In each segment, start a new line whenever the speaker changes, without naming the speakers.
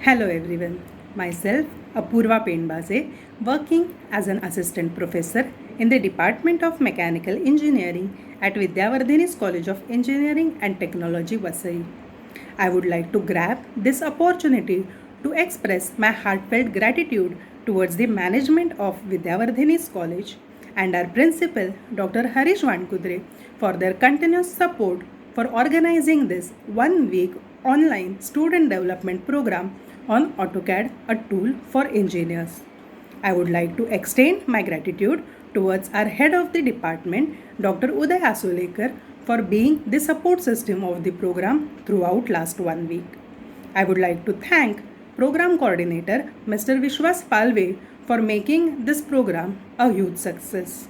Hello everyone, myself Apurva Penbase, working as an assistant professor in the Department of Mechanical Engineering at Vidyavardhini's College of Engineering and Technology, Vasai. I would like to grab this opportunity to express my heartfelt gratitude towards the management of Vidyavardhini's College and our principal, Dr. Harish Vankudre, for their continuous support for organizing this 1 week online student development program on AutoCAD, a tool for engineers. I would like to extend my gratitude towards our head of the department, Dr. Uday Asolekar, for being the support system of the program throughout last 1 week. I would like to thank Program Coordinator Mr. Vishwas Palve for making this program a huge success.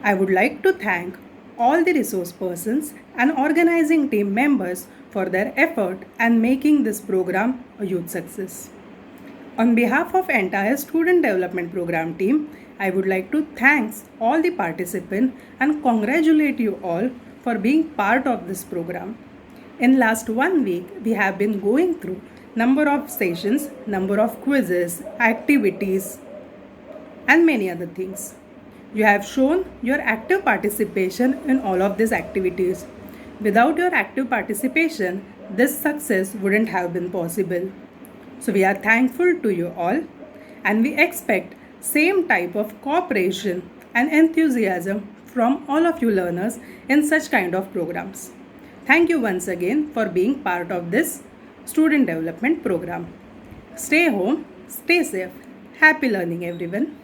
I would like to thank all the resource persons and organizing team members for their effort and making this program a huge success. On behalf of entire student development program team, I would like to thank all the participants and congratulate you all for being part of this program. In last 1 week, we have been going through number of sessions, number of quizzes, activities, and many other things. You have shown your active participation in all of these activities. Without your active participation, this success wouldn't have been possible. So we are thankful to you all and we expect same type of cooperation and enthusiasm from all of you learners in such kind of programs. Thank you once again for being part of this student development program. Stay home, stay safe. Happy learning everyone.